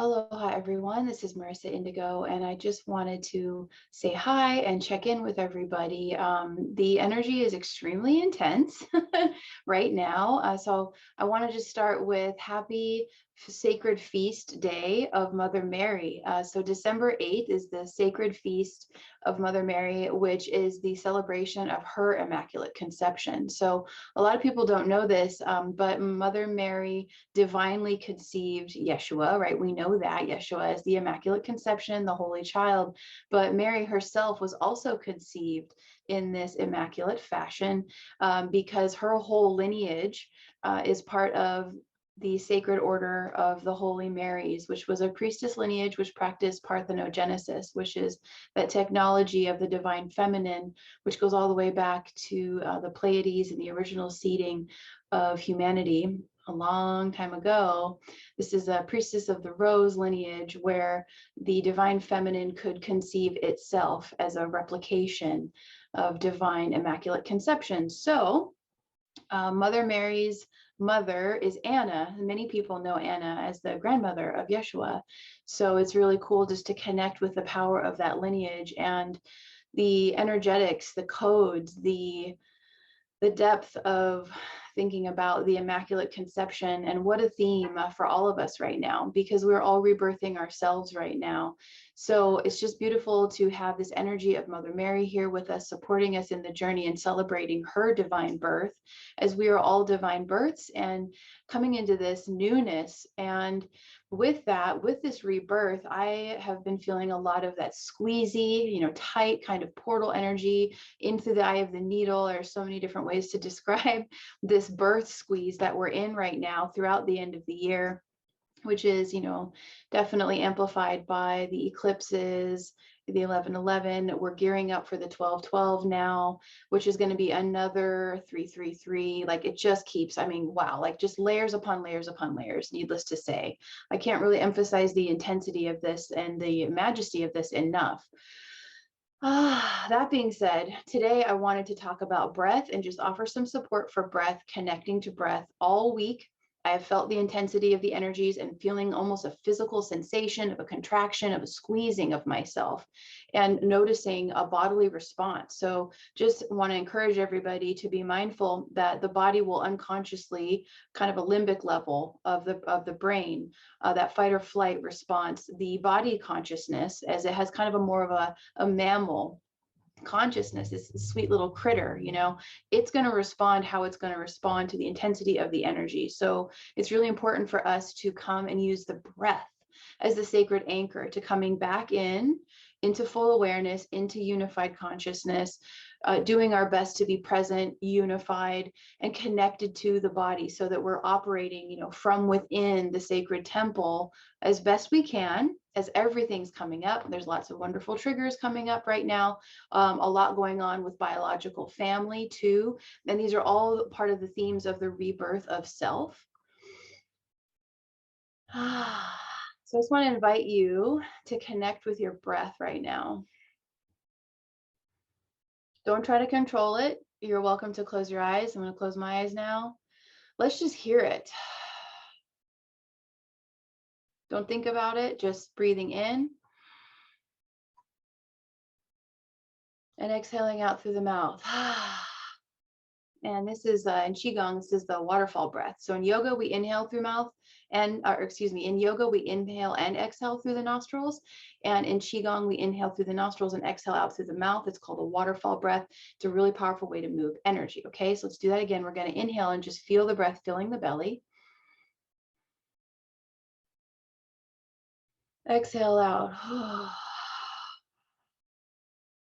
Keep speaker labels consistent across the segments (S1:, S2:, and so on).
S1: Aloha, everyone. This is Marissa Indigo, and I just wanted to say hi and check in with everybody. The energy is extremely intense right now. So I want to just start with happy Sacred Feast Day of Mother Mary. So December 8th is the Sacred Feast of Mother Mary, which is the celebration of her Immaculate Conception. So a lot of people don't know this, but Mother Mary divinely conceived Yeshua, right? We know that Yeshua is the Immaculate Conception, the Holy Child, but Mary herself was also conceived in this immaculate fashion because her whole lineage is part of the Sacred Order of the Holy Marys, which was a priestess lineage which practiced parthenogenesis, which is that technology of the divine feminine, which goes all the way back to the Pleiades and the original seeding of humanity a long time ago. This is a priestess of the rose lineage where the divine feminine could conceive itself as a replication of divine immaculate conception. So Mother Mary's mother is Anna. Many people know Anna as the grandmother of Yeshua. So it's really cool just to connect with the power of that lineage and the energetics, the codes, the depth of thinking about the Immaculate Conception. And what a theme for all of us right now, because we're all rebirthing ourselves right now. So it's just beautiful to have this energy of Mother Mary here with us, supporting us in the journey and celebrating her divine birth, as we are all divine births and coming into this newness. And with that, with this rebirth, I have been feeling a lot of that squeezy, tight kind of portal energy into the eye of the needle. There are so many different ways to describe this birth squeeze that we're in right now throughout the end of the year, which is, definitely amplified by the eclipses, the 11/11. We're gearing up for the 12/12 now, which is going to be another 3/3/3. Like it just keeps, wow, like just layers upon layers upon layers, needless to say. I can't really emphasize the intensity of this and the majesty of this enough. That being said, today I wanted to talk about breath and just offer some support for breath, connecting to breath all week. I have felt the intensity of the energies and feeling almost a physical sensation of a contraction, of a squeezing of myself, and noticing a bodily response. So just want to encourage everybody to be mindful that the body will unconsciously, kind of a limbic level of the brain, that fight or flight response, the body consciousness, as it has kind of a more of a mammal consciousness, this sweet little critter, it's going to respond how it's going to respond to the intensity of the energy. So it's really important for us to come and use the breath as the sacred anchor to coming back into full awareness, into unified consciousness, doing our best to be present, unified, and connected to the body, so that we're operating, from within the sacred temple as best we can, as everything's coming up. There's lots of wonderful triggers coming up right now, a lot going on with biological family too. And these are all part of the themes of the rebirth of self. So I just want to invite you to connect with your breath right now. Don't try to control it. You're welcome to close your eyes. I'm going to close my eyes now. Let's just hear it. Don't think about it, just breathing in and exhaling out through the mouth. And this is in Qigong, this is the waterfall breath. So in yoga, we inhale through mouth in yoga, we inhale and exhale through the nostrils. And in Qigong, we inhale through the nostrils and exhale out through the mouth. It's called a waterfall breath. It's a really powerful way to move energy. Okay, so let's do that again. We're going to inhale and just feel the breath filling the belly. Exhale out.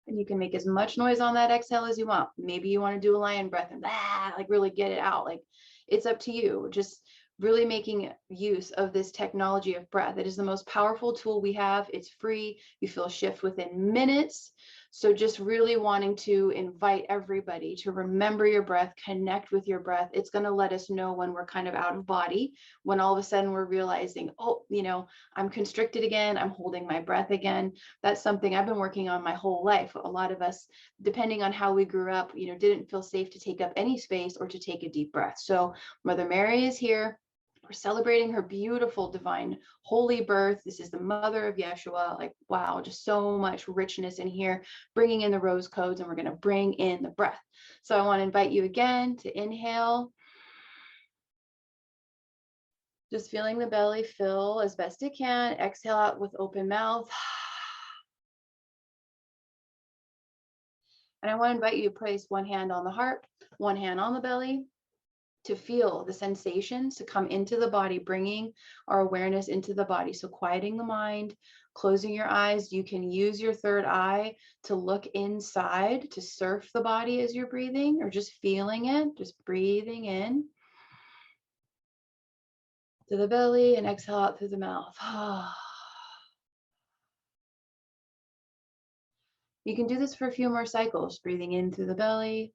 S1: And you can make as much noise on that exhale as you want. Maybe you want to do a lion breath and like really get it out. Like it's up to you. Just really making use of this technology of breath. It is the most powerful tool we have. It's free. You feel a shift within minutes. So just really wanting to invite everybody to remember your breath, connect with your breath. It's going to let us know when we're kind of out of body, when all of a sudden we're realizing, oh, I'm constricted again. I'm holding my breath again. That's something I've been working on my whole life. A lot of us, depending on how we grew up, didn't feel safe to take up any space or to take a deep breath. So Mother Mary is here We're celebrating her beautiful, divine, holy birth. This is the mother of Yeshua. Like, wow, just so much richness in here, bringing in the rose codes, and we're going to bring in the breath. So I want to invite you again to inhale, just feeling the belly fill as best it can. Exhale out with open mouth. And I want to invite you to place one hand on the heart, one hand on the belly, to feel the sensations to come into the body, bringing our awareness into the body. So quieting the mind, closing your eyes. You can use your third eye to look inside, to surf the body as you're breathing, or just feeling it, just breathing in to the belly and exhale out through the mouth. You can do this for a few more cycles, breathing in through the belly,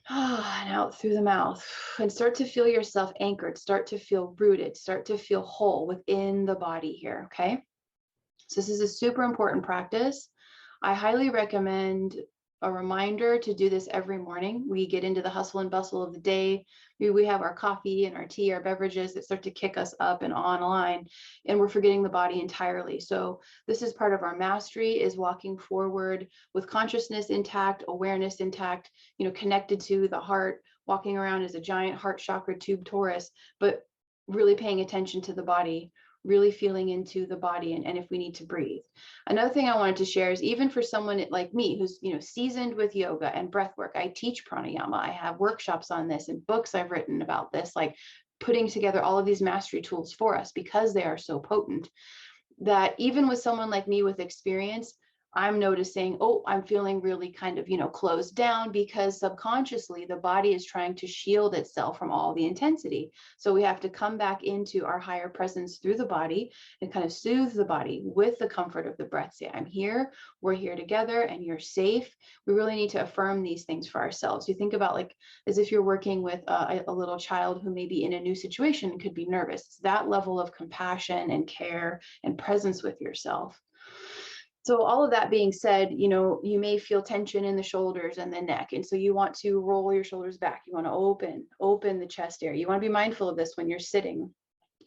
S1: and out through the mouth, and start to feel yourself anchored, start to feel rooted, start to feel whole within the body here, okay? So this is a super important practice. I highly recommend a reminder to do this every morning. We get into the hustle and bustle of the day. We have our coffee and our tea, our beverages that start to kick us up and online, and we're forgetting the body entirely. So this is part of our mastery, is walking forward with consciousness intact, awareness intact, connected to the heart, walking around as a giant heart chakra tube torus, but really paying attention to the body, really feeling into the body, and if we need to breathe. Another thing I wanted to share is, even for someone like me who's seasoned with yoga and breath work, I teach pranayama, I have workshops on this and books I've written about this, like putting together all of these mastery tools for us because they are so potent, that even with someone like me with experience, I'm noticing, oh, I'm feeling really kind of, closed down, because subconsciously the body is trying to shield itself from all the intensity. So we have to come back into our higher presence through the body and kind of soothe the body with the comfort of the breath. Say, I'm here, we're here together, and you're safe. We really need to affirm these things for ourselves. You think about, like, as if you're working with a little child who may be in a new situation and could be nervous. It's that level of compassion and care and presence with yourself. So all of that being said, you may feel tension in the shoulders and the neck. And so you want to roll your shoulders back. You want to open the chest area. You want to be mindful of this when you're sitting.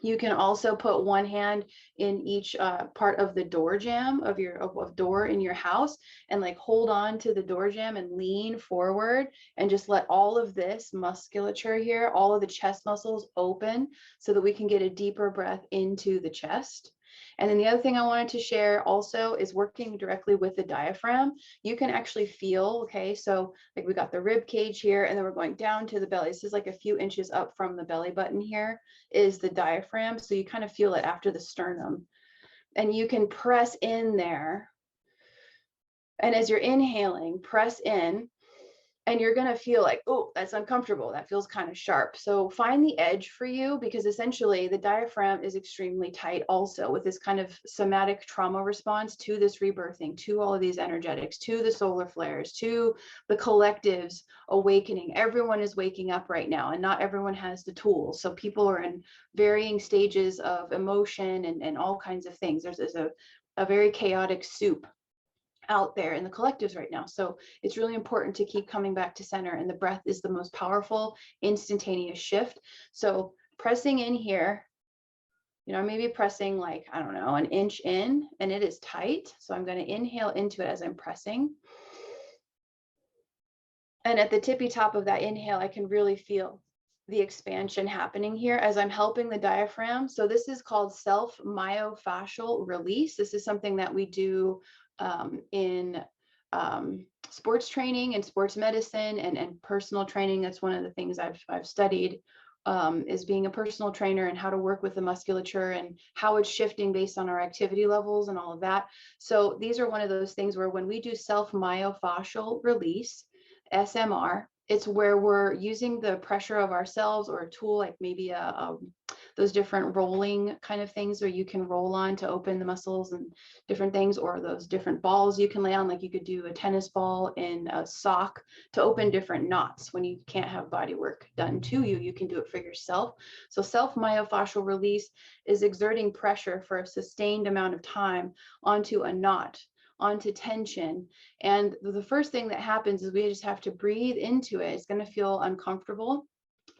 S1: You can also put one hand in each part of the door jamb of your door in your house, and like hold on to the door jamb and lean forward, and just let all of this musculature here, all of the chest muscles open, so that we can get a deeper breath into the chest. And then the other thing I wanted to share also is working directly with the diaphragm. You can actually feel, okay, so like we got the rib cage here, and then we're going down to the belly. This is like a few inches up from the belly button here is the diaphragm. So you kind of feel it after the sternum, and you can press in there. And as you're inhaling, press in, and you're going to feel like, oh, that's uncomfortable. That feels kind of sharp. So find the edge for you, because essentially the diaphragm is extremely tight also, with this kind of somatic trauma response to this rebirthing, to all of these energetics, to the solar flares, to the collective's awakening. Everyone is waking up right now, and not everyone has the tools. So people are in varying stages of emotion and all kinds of things. There's a very chaotic soup out there in the collectives right now. So it's really important to keep coming back to center, and the breath is the most powerful instantaneous shift. So pressing in here, maybe pressing like, I don't know, an inch in, and it is tight. So I'm going to inhale into it as I'm pressing. And at the tippy top of that inhale, I can really feel the expansion happening here as I'm helping the diaphragm. So this is called self-myofascial release. This is something that we do in sports training and sports medicine and personal training. That's one of the things I've studied, is being a personal trainer, and how to work with the musculature and how it's shifting based on our activity levels and all of that. So these are one of those things where when we do self-myofascial release, SMR, it's where we're using the pressure of ourselves, or a tool like maybe those different rolling kind of things where you can roll on to open the muscles and different things, or those different balls you can lay on, like you could do a tennis ball in a sock to open different knots. When you can't have body work done to you, you can do it for yourself. So self-myofascial release is exerting pressure for a sustained amount of time onto a knot, onto tension. And the first thing that happens is we just have to breathe into it. It's going to feel uncomfortable.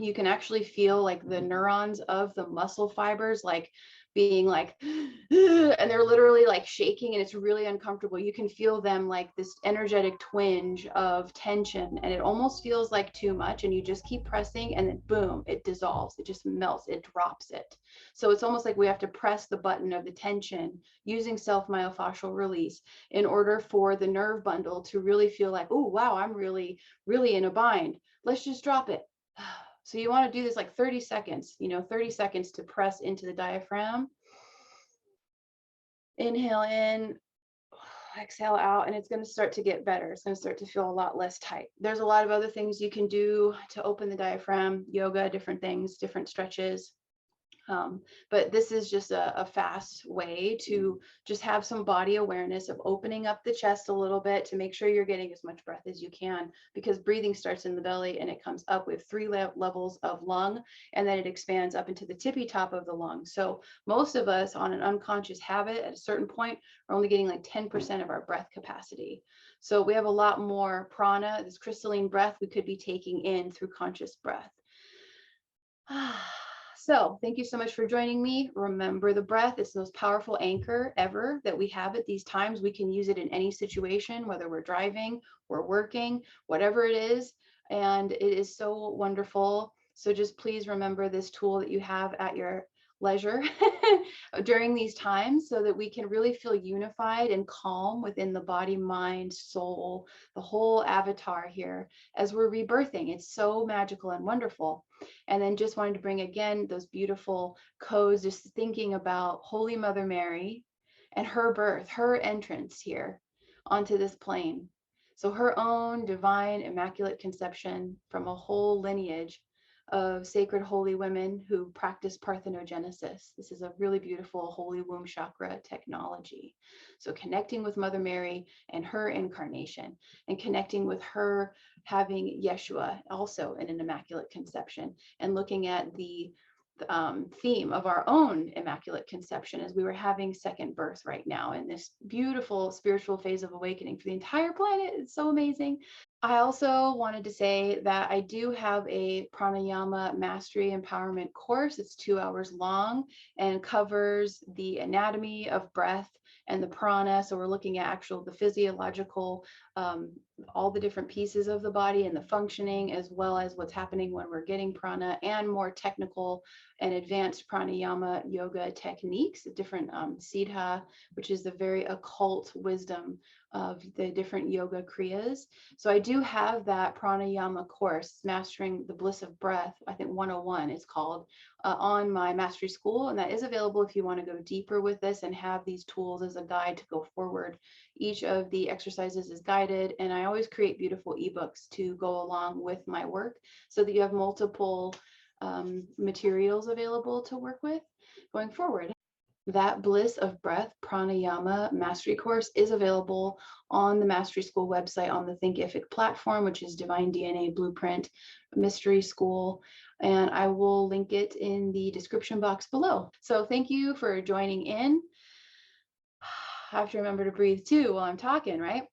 S1: you can actually feel like the neurons of the muscle fibers like being like and they're literally like shaking, and it's really uncomfortable. You can feel them like this energetic twinge of tension, and it almost feels like too much, and you just keep pressing, and then boom, it dissolves, it just melts, it drops it. So it's almost like we have to press the button of the tension using self myofascial release in order for the nerve bundle to really feel like, oh wow, I'm really in a bind, let's just drop it. So you want to do this like 30 seconds, 30 seconds to press into the diaphragm. Inhale in, exhale out, and it's going to start to get better. It's going to start to feel a lot less tight. There's a lot of other things you can do to open the diaphragm, yoga, different things, different stretches. But this is just a fast way to just have some body awareness of opening up the chest a little bit to make sure you're getting as much breath as you can, because breathing starts in the belly and it comes up with 3 levels of lung, and then it expands up into the tippy top of the lung. So most of us on an unconscious habit at a certain point are only getting like 10% of our breath capacity. So we have a lot more prana, this crystalline breath, we could be taking in through conscious breath. So thank you so much for joining me. Remember the breath. It's the most powerful anchor ever that we have at these times. We can use it in any situation, whether we're driving, we're working, whatever it is. And it is so wonderful. So just please remember this tool that you have at your leisure during these times, so that we can really feel unified and calm within the body, mind, soul, the whole avatar here as we're rebirthing. It's so magical and wonderful. And then just wanted to bring again those beautiful codes, just thinking about Holy Mother Mary and her birth, her entrance here onto this plane. So her own divine immaculate conception from a whole lineage of sacred holy women who practice parthenogenesis. This is a really beautiful holy womb chakra technology. So connecting with Mother Mary and her incarnation, and connecting with her having Yeshua also in an immaculate conception, and looking at the theme of our own immaculate conception as we were having second birth right now in this beautiful spiritual phase of awakening for the entire planet. It's so amazing. I also wanted to say that I do have a pranayama mastery empowerment course. It's 2 hours long and covers the anatomy of breath and the prana. So we're looking at the physiological, all the different pieces of the body and the functioning, as well as what's happening when we're getting prana, and more technical and advanced pranayama yoga techniques, different siddha, which is the very occult wisdom of the different yoga kriyas. So I do have that pranayama course, Mastering the Bliss of Breath, I think 101 it's called, on my mastery school. And that is available if you want to go deeper with this and have these tools as a guide to go forward. Each of the exercises is guided, and I always create beautiful ebooks to go along with my work, so that you have multiple materials available to work with going forward. That Bliss of Breath Pranayama Mastery course is available on the Mastery School website on the Thinkific platform, which is Divine DNA Blueprint Mystery School. And I will link it in the description box below. So thank you for joining in. I have to remember to breathe too while I'm talking, right?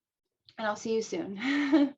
S1: And I'll see you soon.